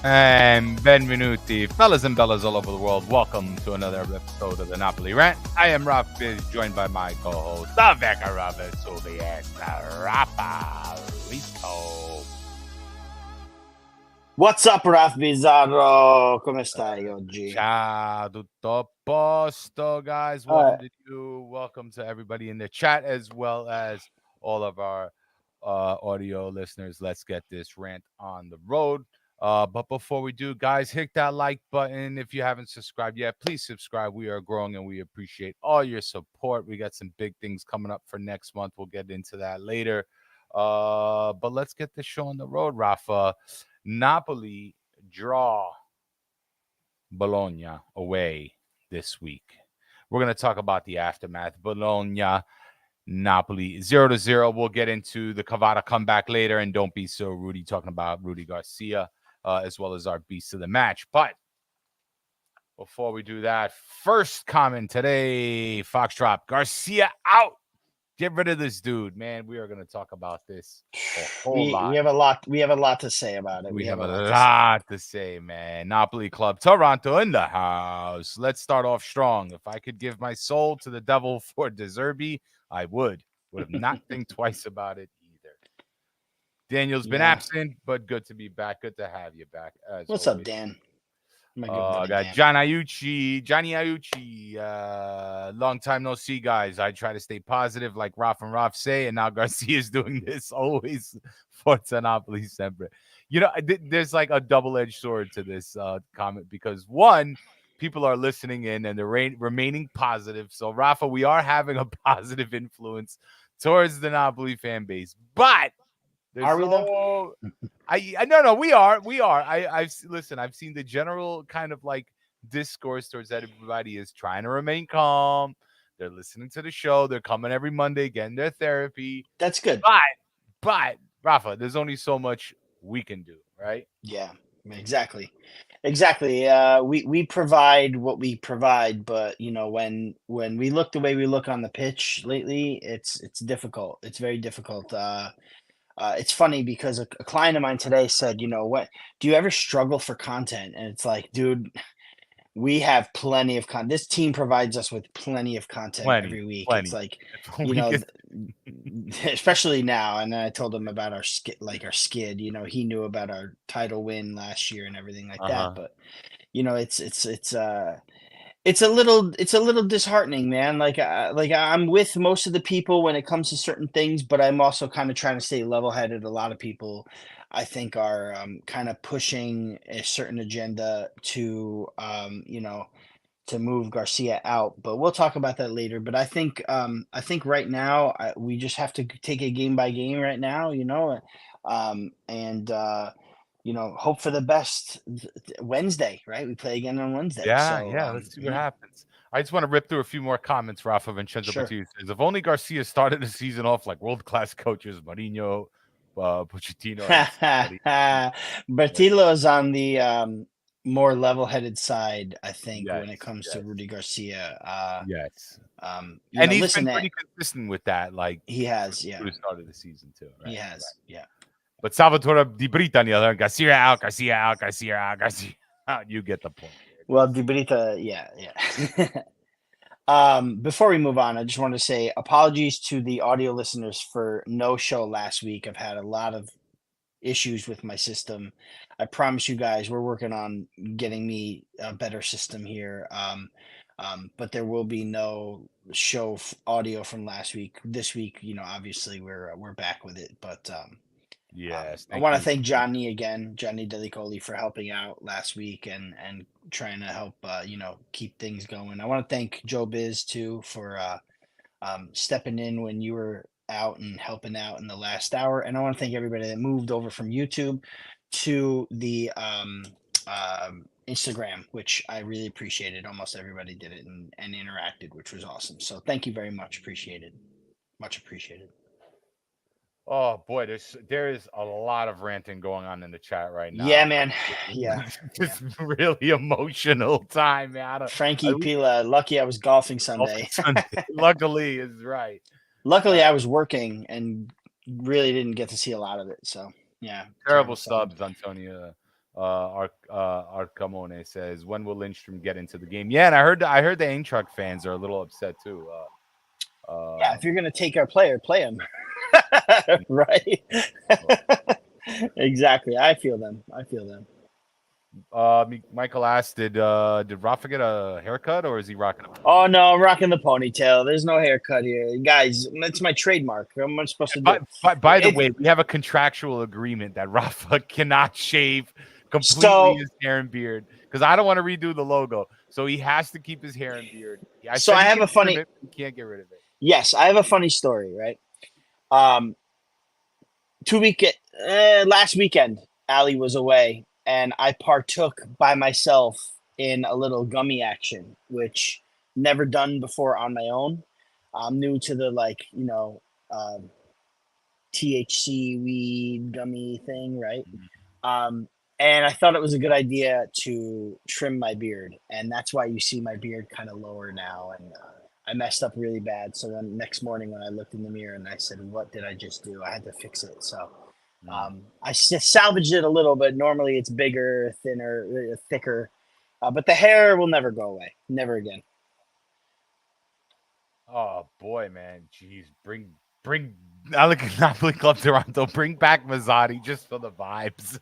And benvenuti, fellas and bellas all over the world. Welcome to another episode of the Napoli Rant. I am Raf Biz, joined by my co-host, the Becca Robert Juliet, Rafa Rito. What's up, Raf Bizzarro? Come stai oggi? Ciao, tutto a posto, guys. Welcome to you. Welcome to everybody in the chat, as well as all of our audio listeners. Let's get this rant on the road. But before we do, guys, hit that like button. If you haven't subscribed yet, please subscribe. We are growing and we appreciate all your support. We got some big things coming up for next month. We'll get into that later. But let's get the show on the road, Rafa. Napoli draw Bologna away this week. We're going to talk about the aftermath. Bologna, Napoli 0-0. We'll get into the Cavada comeback later, and don't be so Rudy, talking about Rudy Garcia, as well as our beast of the match. But before we do that, first comment today, Foxtrot, Garcia out. Get rid of this dude, man. We are going to talk about this a whole lot. We have a lot. We have a lot to say about it. We have a lot to say, man. Napoli Club Toronto in the house. Let's start off strong. If I could give my soul to the devil for De Zerbi, I would. Would have not think twice about it either. Daniel's been absent, but good to be back. Good to have you back. What's up, Dan? I got Johnny Iucci. Long time no see, guys. I try to stay positive, like Raf and Raf say, and now Garcia's doing this. Always Forza Napoli sempre. You know, there's like a double-edged sword to this comment because one, people are listening in and they're remaining positive. So, Rafa, we are having a positive influence towards the Napoli fan base, but are we though? No, we are. I've seen the general kind of like discourse towards that. Everybody is trying to remain calm. They're listening to the show. They're coming every Monday, getting their therapy. That's good. But Rafa, there's only so much we can do, right? Yeah, exactly. We provide what we provide, but you know, when we look the way we look on the pitch lately, it's difficult. It's very difficult. It's funny because a client of mine today said, you know, what do you ever struggle for content? And it's like, dude, we have plenty of content. This team provides us with plenty of content every week. It's like, you know, especially now. And then I told him about our skid, you know, he knew about our title win last year and everything like that. But, you know, it's a little disheartening, man. Like I'm with most of the people when it comes to certain things, but I'm also kind of trying to stay level-headed. A lot of people, I think, are kind of pushing a certain agenda to, you know, to move Garcia out. But we'll talk about that later. But I think right now we just have to take it game by game right now, you know, you know, hope for the best Wednesday, right? We play again on Wednesday. Yeah, let's see what happens. I just want to rip through a few more comments. Rafa Vincenzo Batista says, if only Garcia started the season off like world-class coaches, Mourinho, Pochettino. Bertillo's on the more level-headed side, I think, when it comes to Rudy Garcia. And he's been pretty consistent with that. Like he has, through the start of the season too. Right? He has, But Salvatore Di Brita on the other, Garcia out. You get the point. Well, Di Brita, yeah. Before we move on, I just want to say apologies to the audio listeners for no show last week. I've had a lot of issues with my system. I promise you guys, we're working on getting me a better system here. But there will be no show audio from last week. This week, you know, obviously we're back with it, but yes, I want to thank Johnny Delicoli, for helping out last week and trying to help you know, keep things going. I want to thank Joe Biz too for stepping in when you were out and helping out in the last hour. And I want to thank everybody that moved over from YouTube to the Instagram, which I really appreciated. Almost everybody did it and interacted, which was awesome. So thank you very much. Much appreciated. Oh boy, there is a lot of ranting going on in the chat right now. Yeah, man. Yeah, just really emotional time, man. Frankie Pila, lucky I was golfing Sunday. Luckily, is right. Luckily, I was working and really didn't get to see a lot of it. So yeah, terrible subs, Antonia Arcamone says, when will Lindstrom get into the game? Yeah, and I heard the Eintracht fans are a little upset too. Yeah, if you're gonna take our player, play him. Right? Exactly. I feel them. I feel them. Michael asked, did Rafa get a haircut or is he rocking a Oh no, I'm rocking the ponytail. There's no haircut here, guys. That's my trademark. What am I supposed to do? By the It's way, we have a contractual agreement that Rafa cannot shave completely so his hair and beard because I don't want to redo the logo. So he has to keep his hair and beard. I so said I he have can a trim funny it, but he can't get rid of it. yes, I have a funny story, right? Um 2 week last weekend, Ali was away and I partook by myself in a little gummy action, which never done before on my own. I'm new to the um, THC weed gummy thing, right? Mhm. Um, and I thought it was a good idea to trim my beard, and that's why you see my beard kind of lower now. And I messed up really bad. So then next morning when I looked in the mirror and I said, "What did I just do?" I had to fix it. So Mm. I salvaged it a little, but normally it's bigger, thinner, thicker. But the hair will never go away, never again. Oh boy, man, jeez, bring Napoli Club Toronto, bring back Mazzotti just for the vibes.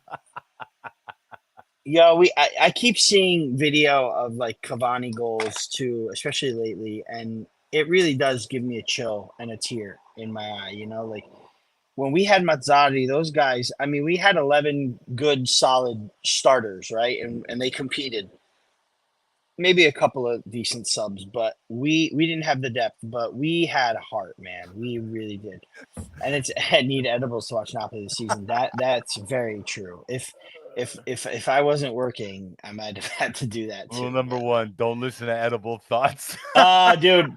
Yeah, I keep seeing video of like Cavani goals too, especially lately, and it really does give me a chill and a tear in my eye. Like when we had Mazzari, those guys. I mean, we had 11 good, solid starters, right? And they competed. Maybe a couple of decent subs, but we didn't have the depth, but we had heart, man. We really did. And it's I need edibles to watch Napoli this season. That's very true. If I wasn't working, I might have had to do that Rule too. number one: don't listen to edible thoughts. Dude,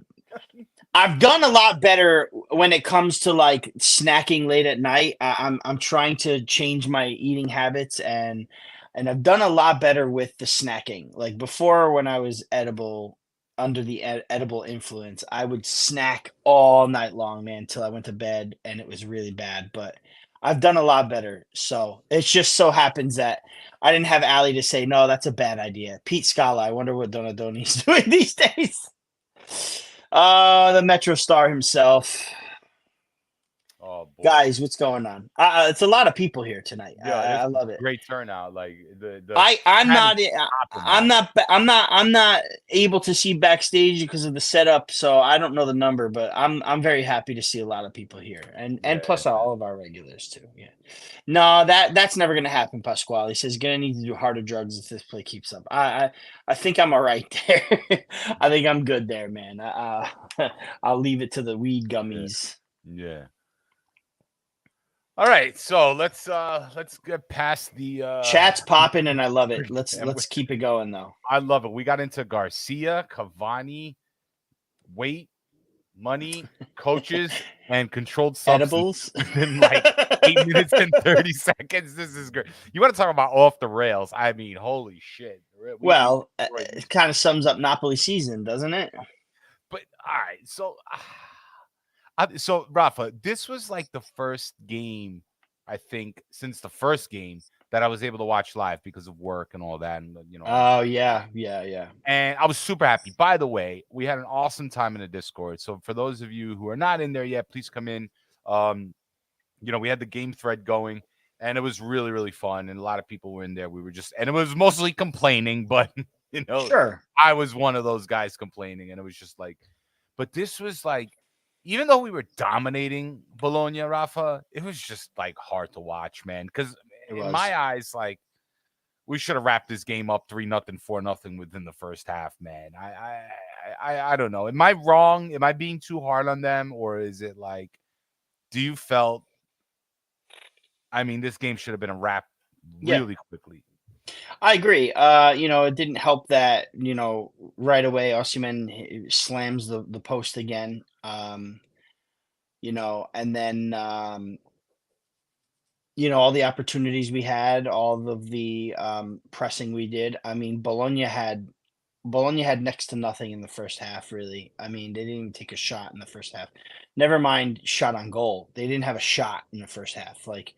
I've done a lot better when it comes to like snacking late at night. I'm trying to change my eating habits and I've done a lot better with the snacking. Like before, when I was edible under the edible influence, I would snack all night long, man, till I went to bed, and it was really bad. But I've done a lot better. So it just so happens that I didn't have Ali to say no. That's a bad idea. Pete Scala. I wonder what Donadoni's doing these days. The Metro Star himself. Oh boy, Guys, what's going on? It's a lot of people here tonight. yeah, this I is love it. great turnout. Like the I'm chat is not popping, I'm man. not I'm not able to see backstage because of the setup, so I don't know the number, but I'm very happy to see a lot of people here, and Yeah, plus all of our regulars too. Yeah, no, that's never gonna happen. Pasquale says gonna need to do harder drugs if this play keeps up. I think I'm all right there. I think I'm good there, man. I'll leave it to the weed yeah, gummies. yeah. All right, so let's get past the Chat's popping, and I love it. Let's and let's keep it going though. I love it. We got into Garcia, Cavani, weight, money, coaches, and controlled substance Edibles. within like 8 minutes and 30 seconds. This is great. You want to talk about off the rails? I mean, holy shit. We Well, destroyed these. it kind of sums up Napoli season, doesn't it? But all right, so so Rafa, this was like the first game, I think, since the first game that I was able to watch live because of work and all that, and Oh yeah, yeah, yeah. and I was super happy. By the way, we had an awesome time in the Discord. So for those of you who are not in there yet, please come in. Um, we had the game thread going, and it was really, really fun. And a lot of people were in there. We were just, and it was mostly complaining, but you know, Sure. I was one of those guys complaining, and it was just like, but this was like, even though we were dominating Bologna, Rafa, it was just like hard to watch, man. Because It in was. my eyes, like we should have wrapped this game up 3-0, 4-0 within the first half, man. I don't know. Am I wrong? Am I being too hard on them, or is it like? Do you felt? I mean, this game should have been a wrap Yeah, really quickly. I agree. It didn't help that right away Osimhen slams the post again. And then all the opportunities we had, all of the pressing we did. I mean, Bologna had next to nothing in the first half, really. I mean, they didn't even take a shot in the first half. Never mind shot on goal. They didn't have a shot in the first half. Like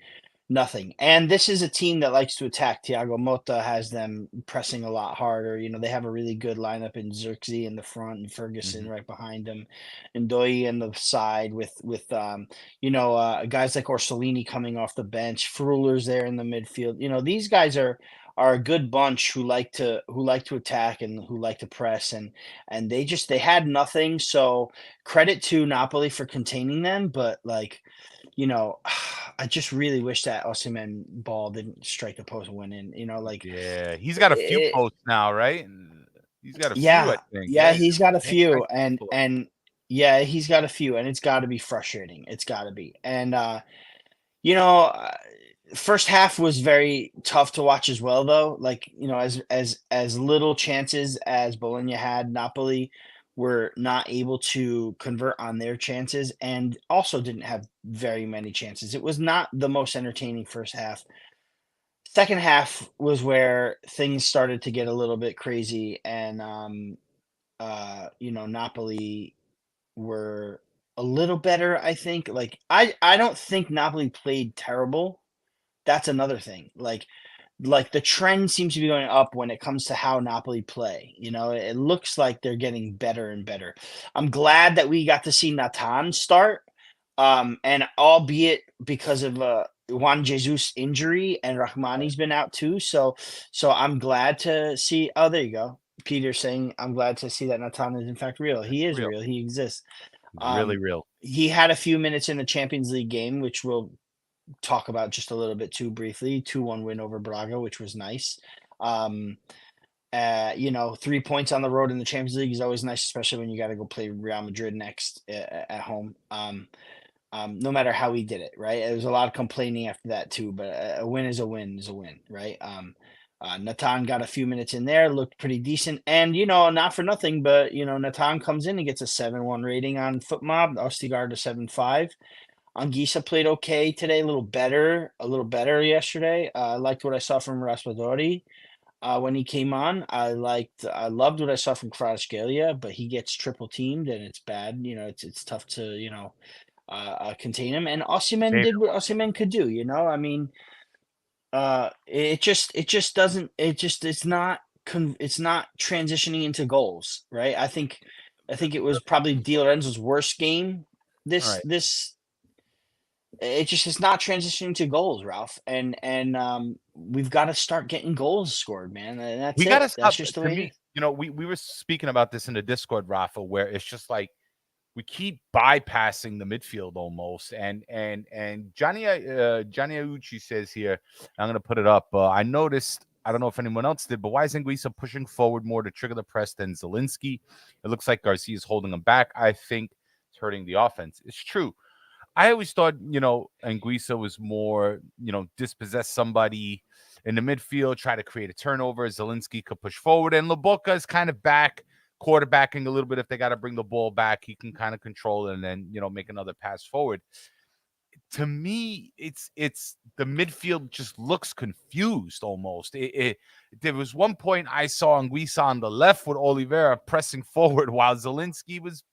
Nothing. And this is a team that likes to attack. Thiago Motta has them pressing a lot harder. They have a really good lineup in Xerxes in the front and Ferguson Mhm. right behind him, and Doi in the side with guys like Orsolini coming off the bench. Fruller's there in the midfield. These guys are a good bunch who like to attack and who like to press, and they had nothing. So credit to Napoli for containing them, but like you know, I just really wish that Osimhen ball didn't strike the post and went in. Yeah, he's got a few Eh, posts now, right? He's got a few, I yeah, think. yeah, Yeah, he's got a he's few, ranking and Napoli. and yeah, he's got a few, and it's got to be frustrating. It's got to be, and you know, uh, first half was very tough to watch as well, though. Like as little chances as Bologna had, Napoli were not able to convert on their chances, and also didn't have very many chances. It was not the most entertaining first half. Second half was where things started to get a little bit crazy, and Napoli were a little better. I think. Like I don't think Napoli played terrible. That's another thing. Like the trend seems to be going up when it comes to how Napoli play. It looks like they're getting better and better. I'm glad that we got to see Natan start, and albeit because of Juan Jesus injury and Right. Rahmani's been out too. So I'm glad to see. Oh, there you go. Peter saying I'm glad to see that Natan is in fact real. It's He is real. real. He exists. It's really Um, real. he had a few minutes in the Champions League game, which we'll talk about just a little bit too briefly. 2-1 win over Braga, which was nice. Um, 3 points on the road in the Champions League is always nice, especially when you got to go play Real Madrid next at home. No matter how he did it, right? There was a lot of complaining after that too, but a win is a win is a win, right? Natan got a few minutes in there, looked pretty decent, and not for nothing, but Natan comes in and gets a 7-1 rating on FootMob. Ostigard a 7.5. Anguissa played okay today, a little better yesterday. I liked what I saw from Raspadori when he came on. I loved what I saw from Kvaratskhelia, but he gets triple teamed and it's bad. It's tough to contain him. And Osimhen Maybe. did what Osimhen could do. I mean, it just doesn't. It's not transitioning into goals, right? I think it was probably Di Lorenzo's worst game. All This right. this it just is not transitioning to goals, Ralph. And we've got to start getting goals scored, man. And that's We got to it. That's stop. just the To way it me, is. we were speaking about this in the Discord, Rafa, where it's just like we keep bypassing the midfield almost. And Johnny Aucci says here, I'm gonna put it up. I noticed. I don't know if anyone else did, but why is Anguissa pushing forward more to trigger the press than Zielinski? It looks like Garcia is holding him back. I think it's hurting the offense. It's true. I always thought, Anguissa was more, dispossess somebody in the midfield, try to create a turnover. Zielinski could push forward, and Lobotka is kind of back, quarterbacking a little bit. If they got to bring the ball back, he can kind of control it and then, make another pass forward. To me, it's the midfield just looks confused almost. There was one point I saw Anguissa on the left with Oliveira pressing forward while Zielinski was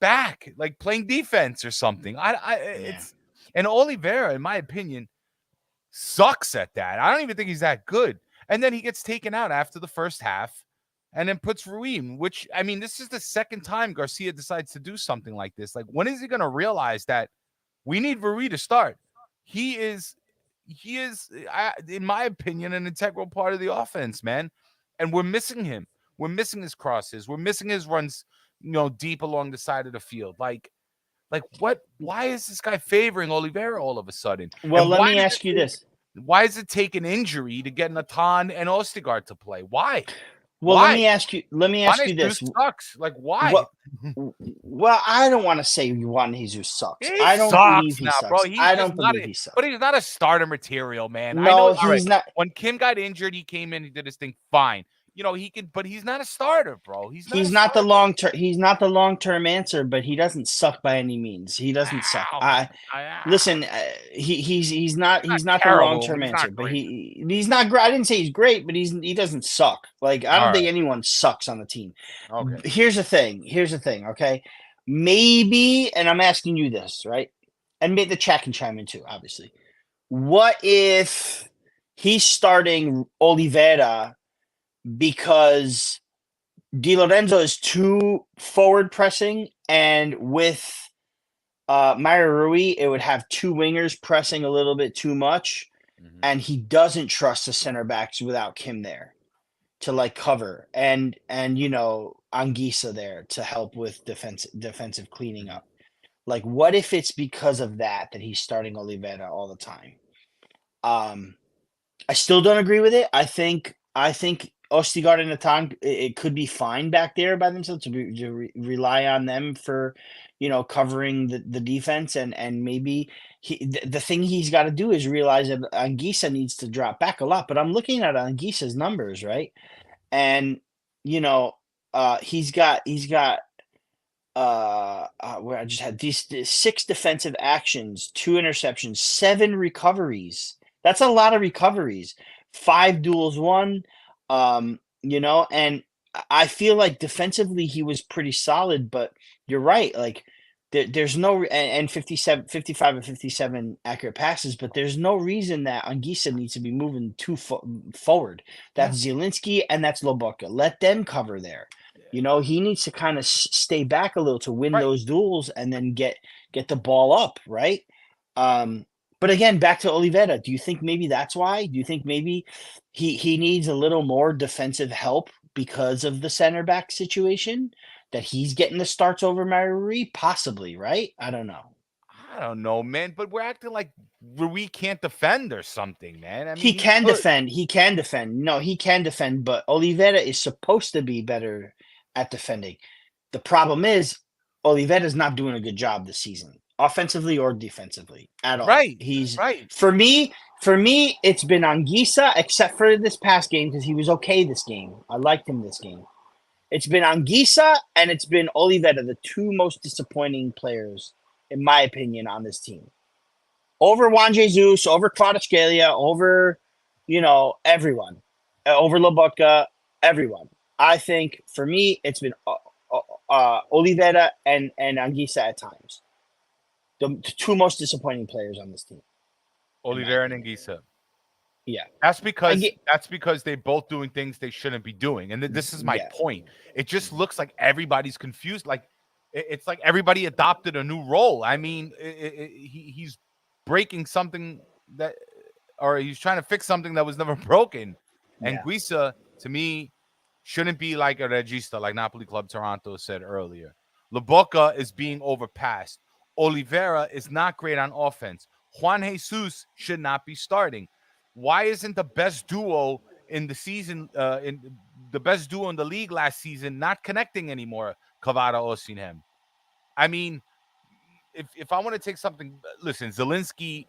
back, like playing defense or something. Yeah. It's and Oliveira, in my opinion, sucks at that. I don't even think he's that good. And then he gets taken out after the first half, and then puts Ruim. Which I mean, this is the second time Garcia decides to do something like this. Like, when is he going to realize that we need Rui to start? He is, in my opinion, an integral part of the offense, man. And we're missing him. We're missing his crosses. We're missing his runs, deep along the side of the field. Like what? Why is this guy favoring Oliveira all of a sudden? Well, And let me ask you this. why does it take an injury to get Natan and Ostigard to play? Why? Well, let Why? me ask you. Let me ask Juan you Jesus this. sucks. Like, why? What? Well, I don't want to say Juan Jesus sucks. He I don't believe sucks he now, bro. sucks. He's I just don't not believe a, he sucks. but he's not a starter material, man. I know. No, All right. he's not. When Kim got injured, he came in, he did his thing fine. He can, but he's not a starter, bro. He's not a He's not the starter. long term. He's not the long term answer, but he doesn't suck by any means. He doesn't suck. Wow, I man. listen. He's not Not the long terrible, but term he's answer, not but great. he's not great. I didn't say he's great, but he doesn't suck. Like I All don't right. think anyone sucks on the team. Okay. Here's the thing. Here's the thing. Okay, maybe, and I'm asking you this, right? And the chat can chime in too, obviously. what if he's starting Oliveira because Di Lorenzo is too forward pressing, and with Mario Rui, it would have two wingers pressing a little bit too much, Mhm. and he doesn't trust the center backs without Kim there to like cover, and Anguissa there to help with defensive cleaning Mhm. up. Like, what if it's because of that he's starting Oliveira all the time? Um, I still don't agree with it. I think Ostigard and Natan, it could be fine back there by themselves to rely on them for, covering the defense, and maybe the thing he's got to do is realize that Anguissa needs to drop back a lot. But I'm looking at Anguissa's numbers, right? And you know, he's got where I just had these six defensive actions, two interceptions, seven recoveries. That's a lot of recoveries. Five duels won. And I feel like defensively he was pretty solid, but you're right. Like there's no and 57, 55 and 57 accurate passes, but there's no reason that Anguissa needs to be moving forward. Yeah. That's Zielinski and that's Lobotka. Let them cover there. He needs to kind of stay back a little to win Right. those duels and then get the ball up, right? Um, but again, back to Oliveira. Do you think maybe that's why? Do you think maybe he needs a little more defensive help because of the center back situation? That he's getting the starts over Maruri? Possibly, right? I don't know. I don't know, man, but we're acting like we can't defend or something, man. I He mean, he can could. defend. He can defend. No, he can defend, but Oliveira is supposed to be better at defending. The problem is Oliveira's not doing a good job this season, offensively or defensively at all. Right. He's Right. for me, it's been Anguissa, except for this past game because he was okay this game. I liked him this game. It's been Anguissa and it's been Oliveira, the two most disappointing players, in my opinion, on this team over Juan Jesus, over Kvaratskhelia, over everyone, over Lobotka, everyone. I think for me, it's been Oliveira and Anguissa at times, the two most disappointing players on this team, in my Oliveira and opinion. Anguissa. Yeah, That's I because get. they're both doing things they shouldn't be doing, and this is my Yeah, point. It just looks like everybody's confused. Like it's like everybody adopted a new role. I mean, he's breaking something that, or he's trying to fix something that was never broken. And yeah. Guisa, to me, shouldn't be like a regista, like Napoli Club Toronto said earlier. Lobotka is being overpassed. Oliveira is not great on offense. Juan Jesus should not be starting. Why isn't the best duo in the season, in the best duo in the league last season, not connecting anymore? Cavada Osinem. I mean, if I want to take something, listen, Zielinski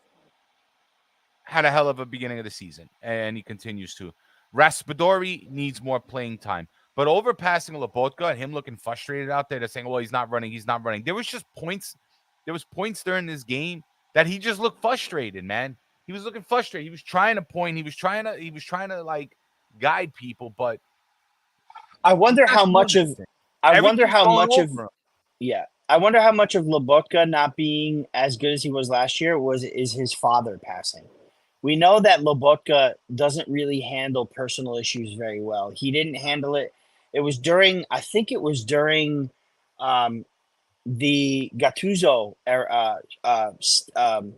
had a hell of a beginning of the season, and he continues to. Raspadori needs more playing time. But overpassing Lobotka and him looking frustrated out there, they're saying, well, he's not running, he's not running. There was just points. There was points during this game that he just looked frustrated, man. He was looking frustrated. He was trying to point. He was trying to like guide people, but I he's wonder not how doing much of. anything. I wonder Everything's how going much of. over him. Yeah, I wonder how much of Lobotka not being as good as he was last year is his father passing. We know that Lobotka doesn't really handle personal issues very well. He didn't handle it. It was during, I think it was during um, the Gattuso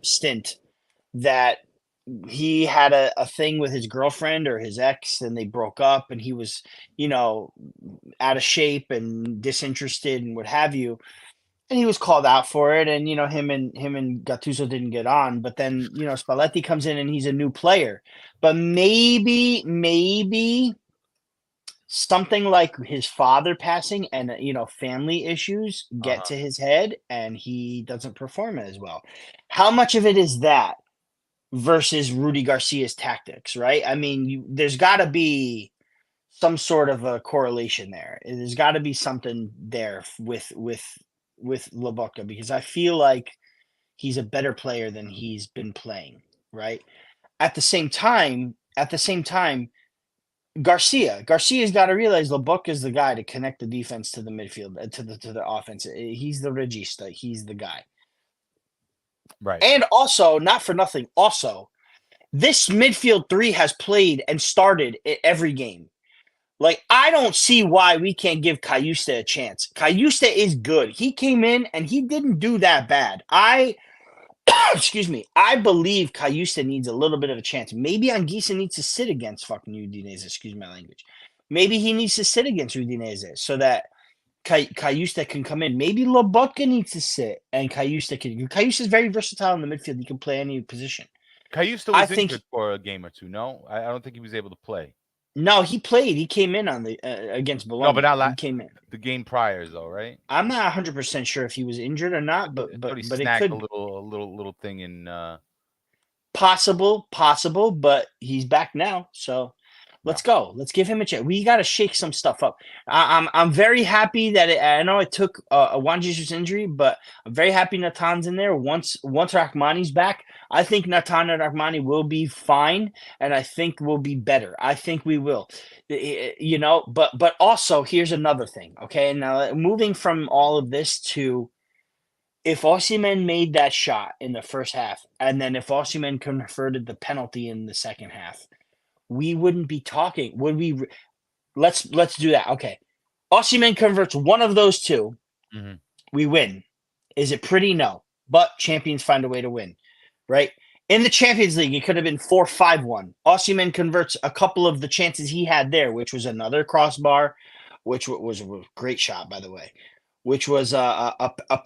stint that he had a thing with his girlfriend or his ex, and they broke up, and he was, you know, out of shape and disinterested and what have you, and he was called out for it, and him and Gattuso didn't get on. But then Spalletti comes in and he's a new player. But maybe something like his father passing and family issues get Uh-huh. to his head, and he doesn't perform as well. How much of it is that versus Rudy Garcia's tactics, right? I mean, there's got to be some sort of a correlation there. There's got to be something there with Lobotka, because I feel like he's a better player than he's been playing, right? At the same time, Garcia's got to realize Lobotka is the guy to connect the defense to the midfield, to the offense. He's the regista. He's the guy. Right. And also, not for nothing, also, this midfield three has played and started every game. Like, I don't see why we can't give Cayusta a chance. Cayusta is good. He came in and he didn't do that bad. Excuse me, I believe Cayusta needs a little bit of a chance. Maybe Anguissa needs to sit against fucking Udinese. Excuse my language. Maybe he needs to sit against Udinese so that Cayusta can come in. Maybe Lobotka needs to sit and Cayusta can. Cayusta is very versatile in the midfield. He can play any position. Cayusta I was think injured for a game or two. No, I don't think he was able to play. no, he played. He came in on the against Bologna. No, but not he came in. the game prior, though, right? I'm not 100% sure if he was injured or not, but I thought he it snagged could a little thing in. possible, but he's back now. So let's go. Let's give him a chance. We got to shake some stuff up. I'm very happy that I know it took a Juan Jesus injury, but I'm very happy Natan's in there. Once Rahmani's back, I think Natan and Rahmani will be fine, and I think we'll be better. I think we will. You know, but also here's another thing. Okay, now moving from all of this to if Osimhen made that shot in the first half, and then if Osimhen converted the penalty in the second half, we wouldn't be talking. Would we? Let's do that. Okay, Osimhen converts one of those two, we win. Is it pretty? No, but champions find a way to win, right? In the Champions League, it could have been 4-5-1. Osimhen converts a couple of the chances he had there, which was another crossbar, which was a great shot, by the way, which was a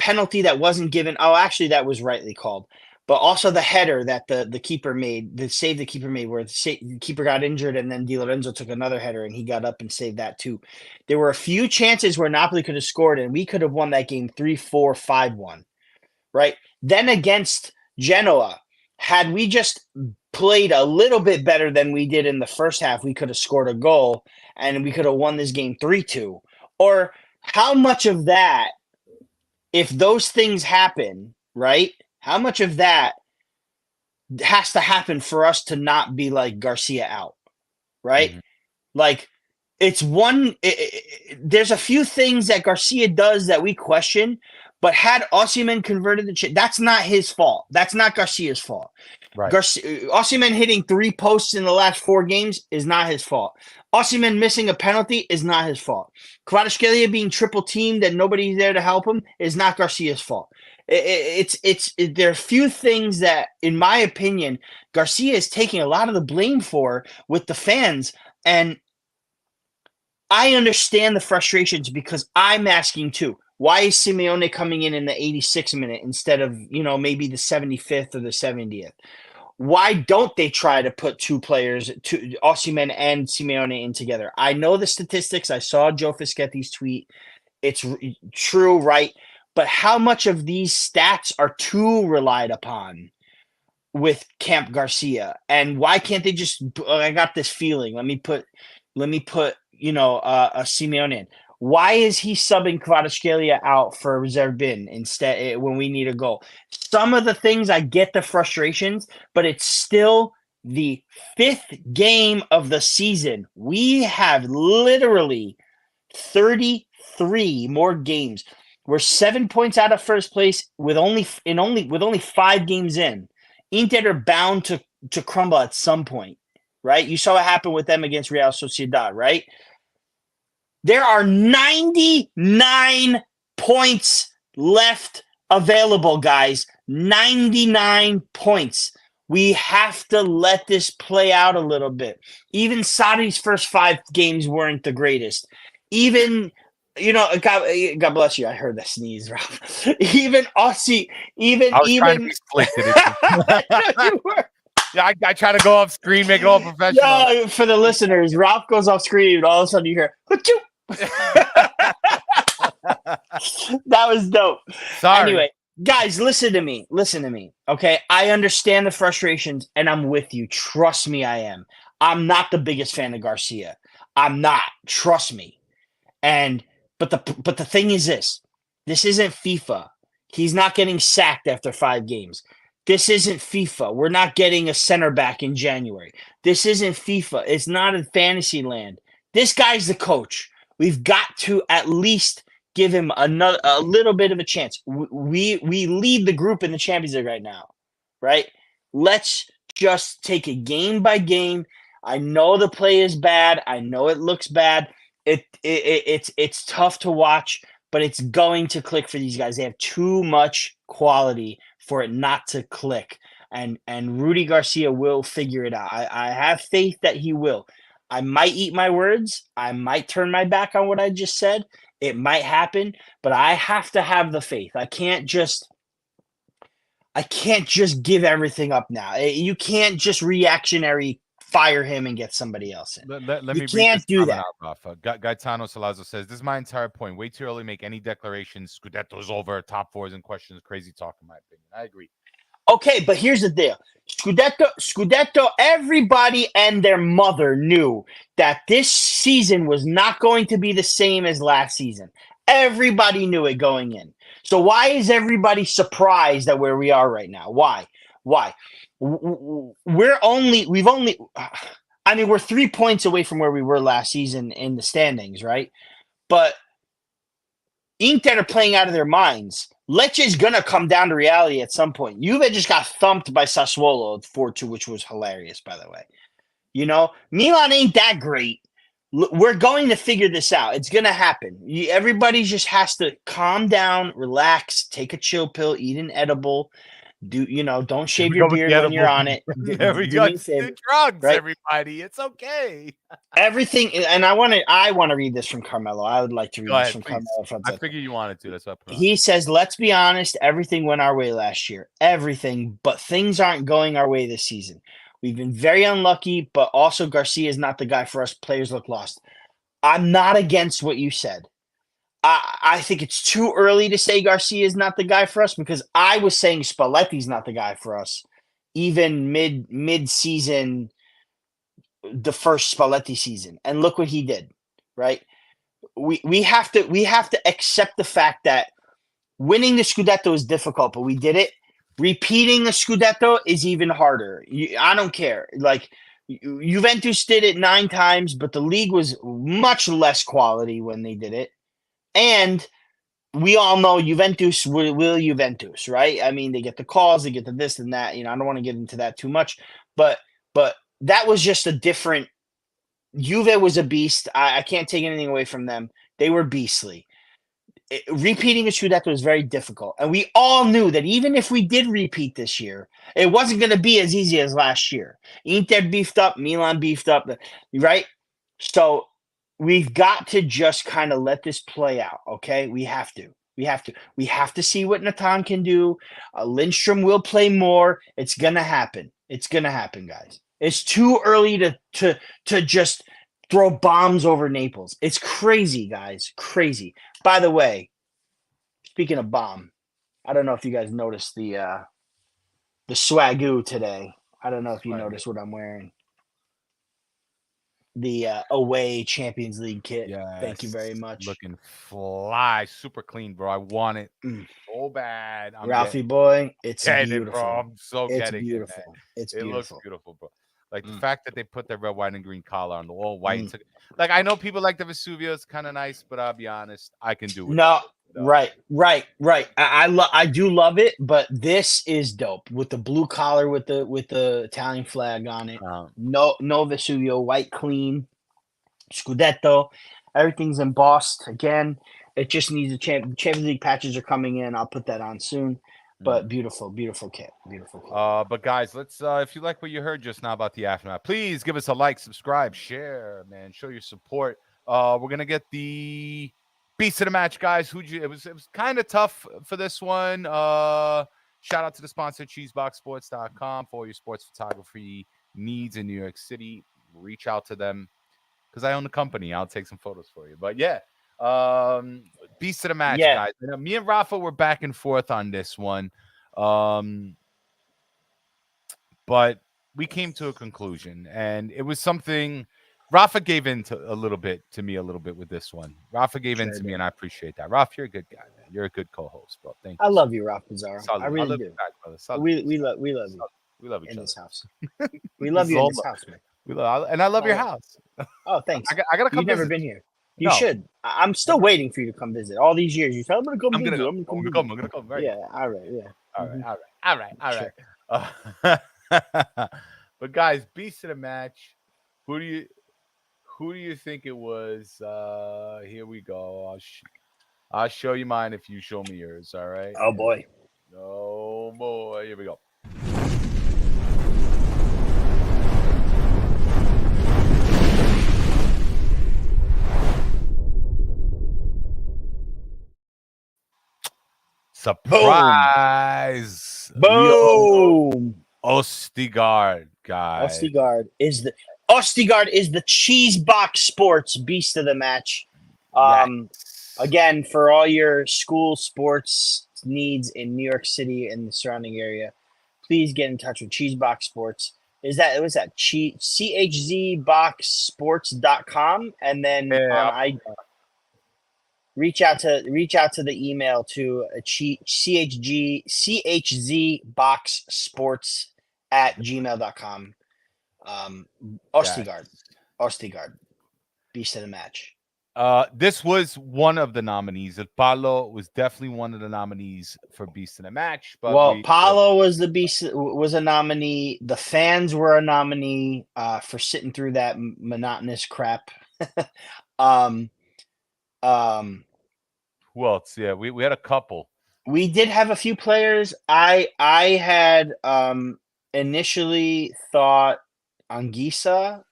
penalty that wasn't given. Oh, actually, that was rightly called. But also the header that the keeper made, the save the keeper made, where the keeper got injured and then Di Lorenzo took another header and he got up and saved that too. There were a few chances where Napoli could have scored and we could have won that game 3-4, 5-1, right? Then against Genoa, had we just played a little bit better than we did in the first half, we could have scored a goal and we could have won this game 3-2. Or how much of that, if those things happen, right? How much of that has to happen for us to not be like Garcia out, right? Like it's one. There's a few things that Garcia does that we question, but had Osimhen converted that's not his fault. That's not Garcia's fault. Right. Osimhen hitting 3 posts in the last 4 games is not his fault. Osimhen missing a penalty is not his fault. Kvaratskhelia being triple teamed and nobody's there to help him is not Garcia's fault. There are a few things that, in my opinion, Garcia is taking a lot of the blame for with the fans, and I understand the frustrations because I'm asking too. Why is Simeone coming in the 86th minute instead of, maybe the 75th or the 70th? Why don't they try to put 2 players, Osimhen and Simeone, in together? I know the statistics. I saw Joe Fischetti's tweet. It's true, right? But how much of these stats are too relied upon with Camp Garcia? And why can't they just? I got this feeling. Let me put a Simeone in. Why is he subbing Kvaratskhelia out for Zerbin instead when we need a goal? Some of the things I get the frustrations, but it's still the 5th game of the season. We have literally 33 more games. We're 7 points out of first place with only 5 games in. Inter are bound to crumble at some point, right? You saw what happened with them against Real Sociedad, right? There are 99 points left available, guys. 99 points. We have to let this play out a little bit. Even Sarri's first 5 games weren't the greatest. Even, God bless you. I heard that sneeze, Ralph. Even Aussie, I was trying to be slick to this. you were. Yeah, I try to go off screen, make it all professional. Yeah, for the listeners, Ralph goes off screen, and all of a sudden you hear, "Achoo!" That was dope. Sorry. Anyway, guys, listen to me. Okay, I understand the frustrations, and I'm with you. Trust me, I am. I'm not the biggest fan of Garcia. I'm not. Trust me. But the thing is this isn't FIFA. He's not getting sacked after 5 games. This isn't FIFA. We're not getting a center back in January. This isn't FIFA. It's not in fantasy land. This guy's the coach. We've got to at least give him a little bit of a chance. We lead the group in the Champions League right now, right? Let's just take it game by game. I know the play is bad. I know it looks bad. It's tough to watch, but it's going to click for these guys. They have too much quality for it not to click. And Rudy Garcia will figure it out. I have faith that he will. I might eat my words. I might turn my back on what I just said. It might happen, but I have to have the faith. I can't just give everything up now. You can't just reactionary fire him and get somebody else in. Let me You can't do that. Rafa. Gaetano Salazzo says, this is my entire point. Way too early to make any declarations. Scudetto's over. Top four is in question. Crazy talk, in my opinion. I agree. Okay, but here's the deal. Scudetto, everybody and their mother knew that this season was not going to be the same as last season. Everybody knew it going in. So why is everybody surprised at where we are right now? Why? We're 3 points away from where we were last season in the standings, right? But Inter are playing out of their minds. Lecce's going to come down to reality at some point. Juve just got thumped by Sassuolo 4-2, which was hilarious, by the way. You know, Milan ain't that great. We're going to figure this out. It's going to happen. Everybody just has to calm down, relax, take a chill pill, eat an edible. Don't shave your beard when you're on it. There we go. Do drugs, right? Everybody. It's okay. Everything, and I want to read this from Carmelo. I would like to read this from Carmelo. I figured you wanted to. That's what he says. Let's be honest. Everything went our way last year. Everything, but things aren't going our way this season. We've been very unlucky, but also Garcia is not the guy for us. Players look lost. I'm not against what you said. I think it's too early to say Garcia is not the guy for us because I was saying Spalletti's not the guy for us, even mid-season, the first Spalletti season, and look what he did. Right? We have to accept the fact that winning the Scudetto is difficult, but we did it. Repeating the Scudetto is even harder. I don't care. Like Juventus did it 9 times, but the league was much less quality when they did it. And we all know Juventus will Juventus, right? I mean, they get the calls, they get the this and that. I don't want to get into that too much, but that was just a different. Juve was a beast. I can't take anything away from them. They were beastly. Repeating a Scudetto was very difficult, and we all knew that even if we did repeat this year, it wasn't going to be as easy as last year. Inter beefed up, Milan beefed up, right? So we've got to just kind of let this play out, okay? We have to see what Natan can do. Lindstrom will play more. It's gonna happen. It's gonna happen, guys. It's too early to just throw bombs over Naples. It's crazy, guys. Crazy. By the way, speaking of bomb, I don't know if you guys noticed the swagoo today. I don't know if you noticed what I'm wearing. The away Champions League kit. Yes. Thank you very much. Looking fly, super clean, bro. I want it so bad. Ralphie boy, it's beautiful. It, bro. I'm so getting beautiful. It looks beautiful, bro. Like the fact that they put the red, white, and green collar on the all white. Like I know people like the Vesuvio, it's kind of nice, but I'll be honest, I can do it. No. Right. I do love it, but this is dope with the blue collar with the Italian flag on it. No Vesuvio, white clean, Scudetto, everything's embossed. Again, it just needs a Champions League patches are coming in. I'll put that on soon. But beautiful kit. But guys, let's if you like what you heard just now about the aftermath, please give us a like, subscribe, share, man, show your support. We're gonna get the beast of the match, guys. It was kind of tough for this one. Shout out to the sponsor, cheeseboxsports.com, for all your sports photography needs in New York City. Reach out to them because I own the company. I'll take some photos for you. But yeah, beast of the match, guys. Me and Rafa were back and forth on this one, but we came to a conclusion, and it was something. Rafa gave in to a little bit with this one. Rafa gave in to me, and I appreciate that. Rafa, you're a good guy, man. You're a good co-host, bro. Thank you. I love you, Rafa Zara. I really do. Back, we love you. We love each other in this house. We love you in this house, man. I love your house. Oh, thanks. I gotta come. You've never been here. You No, should. I'm still waiting for you to come visit. All these years, you said I'm gonna come I'm gonna visit. go. I'm gonna come I'm gonna visit. come. I'm gonna come. Right. Yeah. All right. Yeah. All right. Mhm. All right. All right. All Sure. right. But guys, beast of the match. Who do you think it was? Here we go. I'll show you mine if you show me yours. All right. Oh boy. Oh boy. Here we go. Surprise! Leo Boom. Ostigard, guys. Ostigard is the cheese box sports beast of the match. Yes. Again, for all your school sports needs in New York City and the surrounding area, please get in touch with Cheesebox Sports. Was that chzboxsports.com, and then Yeah. I reach out to the email to chzboxsports@gmail.com. Yes. Ostigard, beast of the match. This was one of the nominees. Palo was definitely one of the nominees for Beast in the Match, but Well, Paulo was a nominee. The fans were a nominee for sitting through that monotonous crap. um, who else? Yeah, we had a couple. we did have a few players. I had initially thought Anguissa,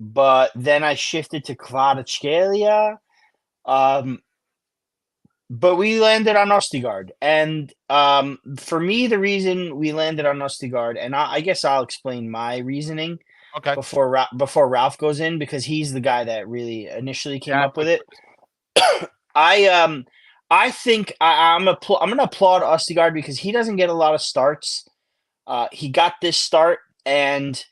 but then I shifted to Kvaratskhelia. But we landed on Ostigard, and for me, the reason we landed on Ostigard, and I guess I'll explain my reasoning Okay. before Ralph goes in, because he's the guy that really initially came up with Exactly. it. I think I'm gonna applaud Ostigard because he doesn't get a lot of starts. He got this start, and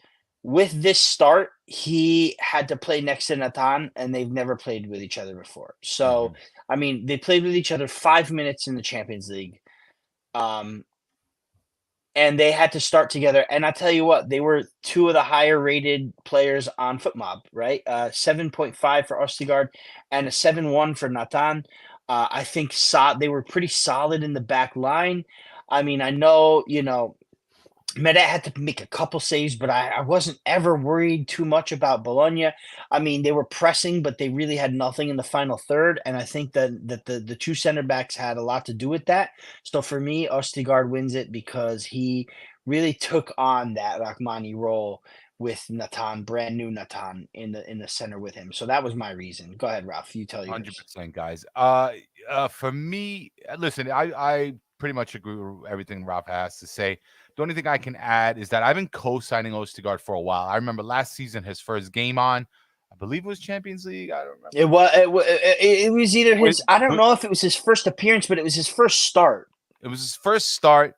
with this start, he had to play next to Nathan, and they've never played with each other before. So, I mean, they played with each other 5 minutes in the Champions League. And they had to start together. And I tell you what, they were two of the higher rated players on FootMob, right? 7.5 for Ostigard and a 7.1 for Nathan. I think they were pretty solid in the back line. I mean, I know, Mehret had to make a couple saves, but I wasn't ever worried too much about Bologna. I mean, they were pressing, but they really had nothing in the final third, and I think that the two center backs had a lot to do with that. So for me, Ostigard wins it because he really took on that Rahmani role with Nathan, brand new Nathan in the center with him. So that was my reason. Go ahead, Ralph. You tell yours. 100%, guys. For me, listen, I pretty much agree with everything Ralph has to say. The only thing I can add is that I've been co-signing Ostigard for a while. I remember last season, his first game on, I believe it was Champions League. I don't remember. It was either his. I don't know if it was his first appearance, but it was his first start. It was his first start.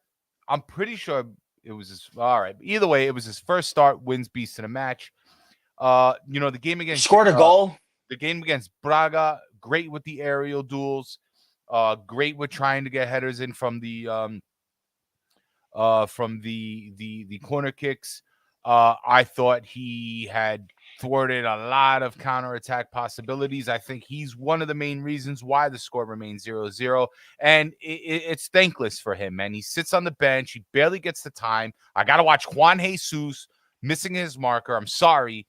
I'm pretty sure it was his. All right. Either way, it was his first start. Wins beast in a match. The game against Scored a goal. The game against Braga, great with the aerial duels. Great with trying to get headers in from the corner kicks. I thought he had thwarted a lot of counterattack possibilities. I think he's one of the main reasons why the score remains 0-0. And it's thankless for him, man. He sits on the bench. He barely gets the time. I got to watch Juan Jesus missing his marker. I'm sorry.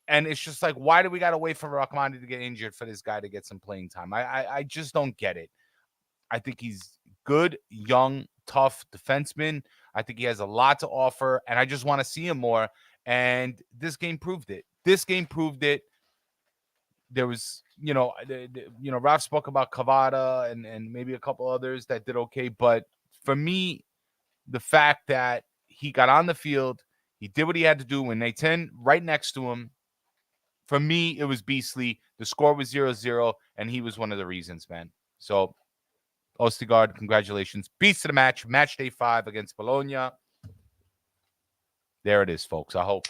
And it's just like, why do we got to wait for Rahmani to get injured for this guy to get some playing time? I just don't get it. I think he's good, young, tough defenseman. I think he has a lot to offer, and I just want to see him more. And this game proved it. There was, Ralph spoke about Cavada and maybe a couple others that did okay. But for me, the fact that he got on the field, he did what he had to do when Nathan right next to him. For me, it was beastly. The score was 0-0, and he was one of the reasons, man. So, Ostigard, congratulations. Beast of the match, match day 5 against Bologna. There it is, folks. I hope